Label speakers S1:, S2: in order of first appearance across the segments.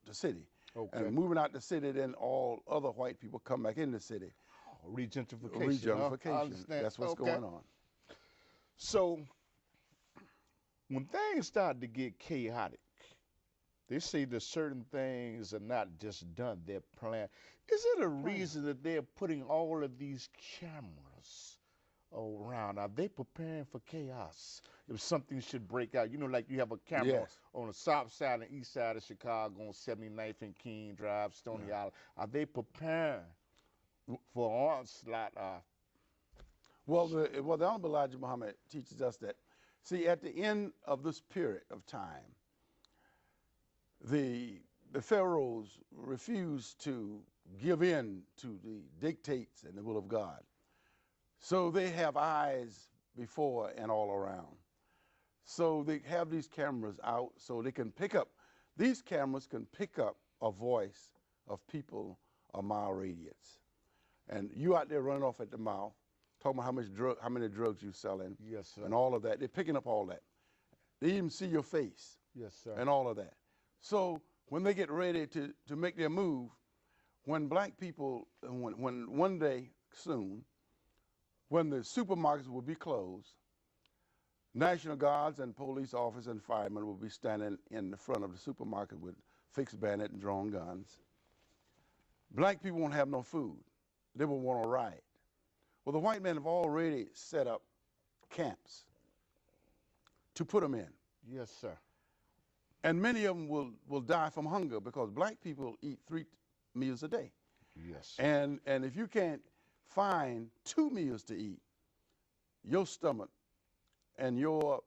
S1: the city.
S2: Okay.
S1: And moving out the city, then all other white people come back in the city.
S2: Regentrification.
S1: Regentrification.
S2: I understand.
S1: That's what's going on.
S2: So when things start to get chaotic, they say that certain things are not just done, they're planned. Is it a reason that they're putting all of these cameras around? Are they preparing for chaos? If something should break out, you know, like you have a camera on the south side and east side of Chicago on 79th and King Drive, Stony Island. Are they preparing for onslaught?
S1: Well, the Honorable Elijah Muhammad teaches us that, see, at the end of this period of time, the pharaohs refused to give in to the dictates and the will of God. So they have eyes before and all around. So they have these cameras out so they can pick up, these cameras can pick up a voice of people a mile radius. And you out there running off at the mouth, talking about how many drugs you selling,
S2: Yes, sir.
S1: and all of that. They're picking up all that. They even see your face.
S2: Yes, sir.
S1: And all of that. So when they get ready to make their move, when black people, when one day soon, when the supermarkets will be closed, National Guards and police officers and firemen will be standing in the front of the supermarket with fixed bayonet and drawn guns. Black people won't have no food. They will want to riot. Well, the white men have already set up camps to put them in.
S2: Yes, sir.
S1: And many of them will die from hunger because black people eat 3 meals a day.
S2: Yes.
S1: And if you can't find 2 meals to eat, your stomach and your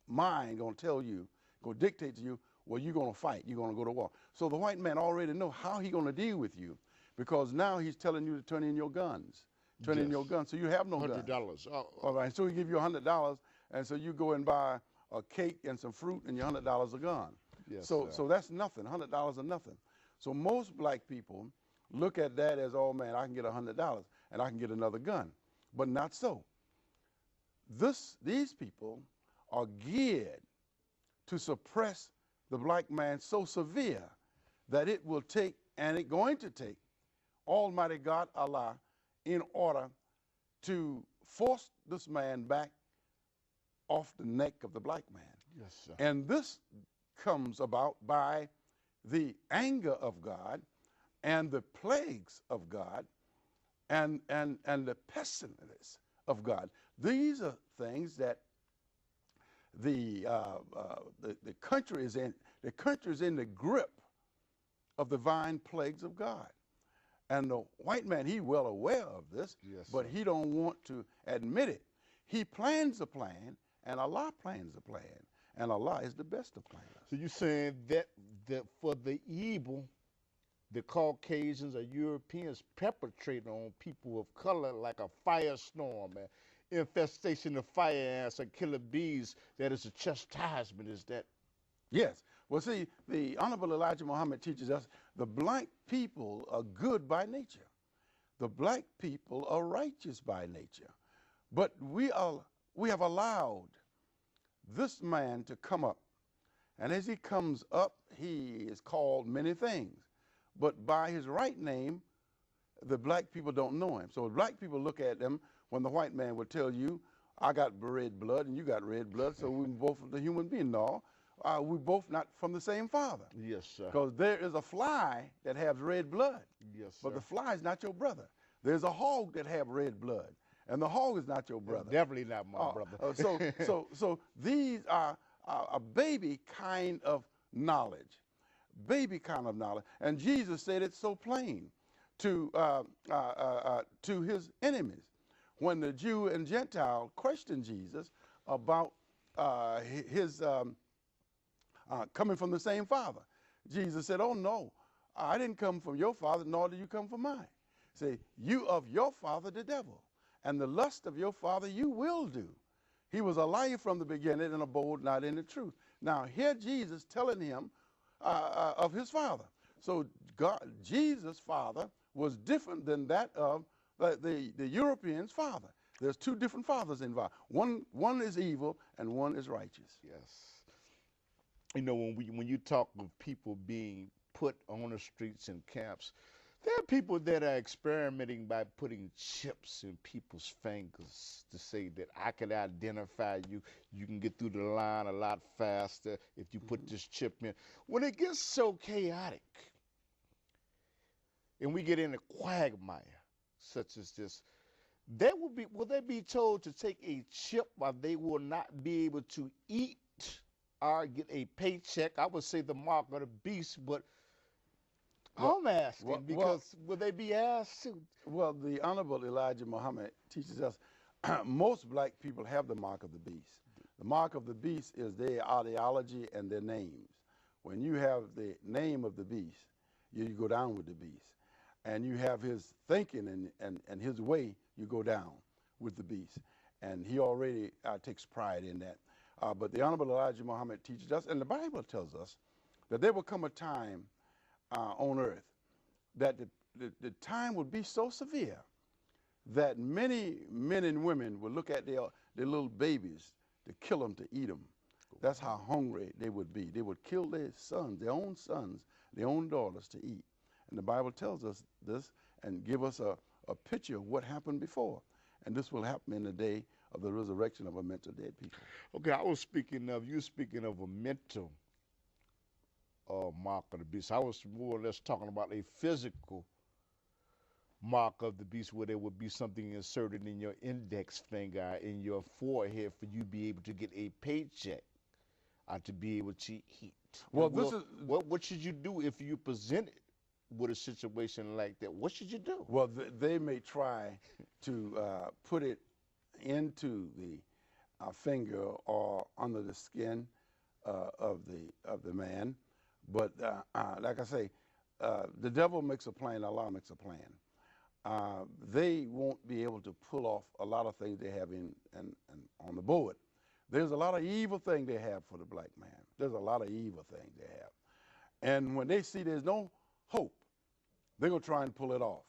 S1: mind gonna tell you, gonna dictate to you, well, you're gonna fight, you're gonna go to war. So the white man already know how he gonna deal with you, because now he's telling you to turn in your guns. Turn in your guns, so you have no guns.
S2: $100.
S1: All right, so he give you $100, and so you go and buy a cake and some fruit, and your $100 are gone.
S2: Yes,
S1: so
S2: sir.
S1: so that's nothing. $100 are nothing. So most black people look at that as, oh man, I can get $100 and I can get another gun, but not so. These people are geared to suppress the black man so severe that it will take, and it's going to take, Almighty God, Allah, in order to force this man back off the neck of the black man.
S2: Yes, sir.
S1: And this comes about by the anger of God and the plagues of God and the pestilence of God. These are things that the country is in. The country is in the grip of the divine plagues of God. And the white man, he's well aware of this,
S2: Yes,
S1: but
S2: sir.
S1: he don't want to admit it. He plans a plan, and Allah plans a plan, and Allah is the best of planners.
S2: So you're saying that for the evil, the Caucasians or Europeans perpetrate on people of color like a firestorm, man, infestation of fire ants and killer bees, that is a chastisement, is that?
S1: Yes. Well, see, the Honorable Elijah Muhammad teaches us the black people are good by nature. The black people are righteous by nature. But we have allowed this man to come up. And as he comes up, he is called many things. But by his right name, the black people don't know him. So black people look at him when the white man would tell you, I got red blood and you got red blood, so we're both the human being. No, we're both not from the same father.
S2: Yes, sir.
S1: Because there is a fly that has red blood.
S2: Yes, sir.
S1: But the fly is not your brother. There's a hog that have red blood, and the hog is not your brother.
S2: Definitely not my brother.
S1: So these are a baby kind of knowledge, and Jesus said it so plain to his enemies when the Jew and Gentile questioned Jesus about his coming from the same father. Jesus said, oh no, I didn't come from your father, nor did you come from mine. Say, you of your father the devil, and the lust of your father you will do. He was a liar from the beginning and abode not in the truth. Now here Jesus telling him of his father. So Jesus' father was different than that of the European's father. There's 2 different fathers involved. One is evil and one is righteous.
S2: Yes. You know, when you talk of people being put on the streets and camps, there are people that are experimenting by putting chips in people's fingers to say that I can identify you. You can get through the line a lot faster if you put this chip in. When it gets so chaotic and we get in a quagmire such as this, will they be told to take a chip while they will not be able to eat or get a paycheck? I would say the mark of the beast, but I'm asking because will they be asked to?
S1: Well, the Honorable Elijah Muhammad teaches us most black people have the mark of the beast. The mark of the beast is their ideology and their names. When you have the name of the beast, you go down with the beast. And you have his thinking and his way, you go down with the beast. And he already takes pride in that. But the Honorable Elijah Muhammad teaches us, and the Bible tells us, that there will come a time on earth that the time would be so severe that many men and women would look at their little babies to kill them, to eat them. That's how hungry they would be. They would kill their sons, their own daughters to eat. And the Bible tells us this and give us a picture of what happened before. And this will happen in the day of the resurrection of a mental dead people.
S2: Okay, you speaking of a mental mark of the beast. I was more or less talking about a physical mark of the beast where there would be something inserted in your index finger, in your forehead for you to be able to get a paycheck or to be able to eat.
S1: Well,
S2: what should you do if you presented with a situation like that? What should you do?
S1: Well, they may try to put it into the finger or under the skin of the man, but like I say, the devil makes a plan, Allah makes a plan. They won't be able to pull off a lot of things they have in on the board. There's a lot of evil things they have for the black man. There's a lot of evil things they have, and when they see there's no hope, they're gonna try and pull it off.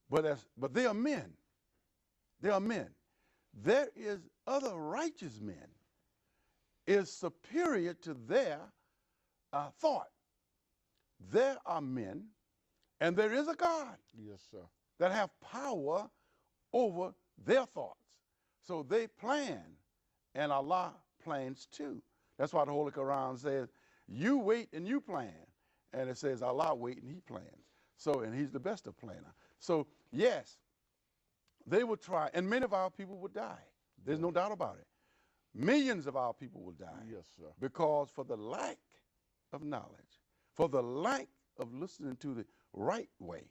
S1: But they are men. They are men. There is other righteous men is superior to their thought. There are men, and there is a God.
S2: Yes, sir.
S1: That have power over their thoughts. So they plan, and Allah plans too. That's why the Holy Quran says, you wait and you plan. And it says Allah wait and he plans. So, and he's the best of planner. So, yes, they will try, and many of our people will die. There's no doubt about it. Millions of our people will die.
S2: Yes, sir.
S1: Because for the lack of knowledge, for the lack of listening to the right way,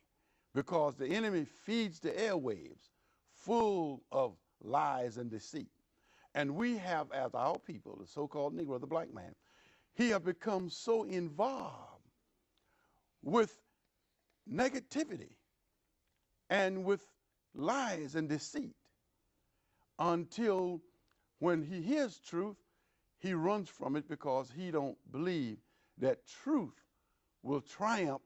S1: because the enemy feeds the airwaves full of lies and deceit. And we have, as our people, the so-called Negro, the black man, he have become so involved with negativity and with lies and deceit until when he hears truth, he runs from it because he don't believe that truth will triumph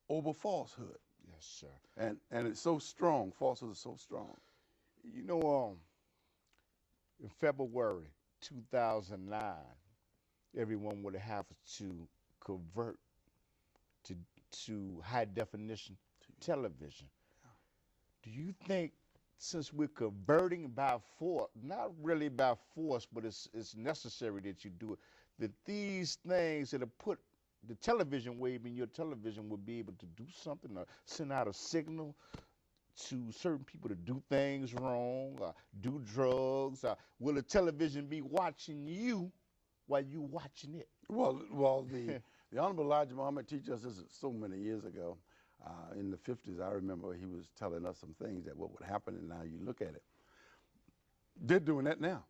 S1: over falsehood.
S2: Yes, sir.
S1: And it's so strong. Falsehood is so strong.
S2: You know, in February 2009, everyone would have to convert to high definition television. Do you think, since we're converting by force, not really by force, but it's necessary that you do it, that these things that are put, the television wave in your television will be able to do something or send out a signal to certain people to do things wrong, do drugs? Will the television be watching you while you watching it?
S1: Well, the Honorable Elijah Muhammad teach us this so many years ago. In the 50s, I remember he was telling us some things that what would happen, and now you look at it. They're doing that now.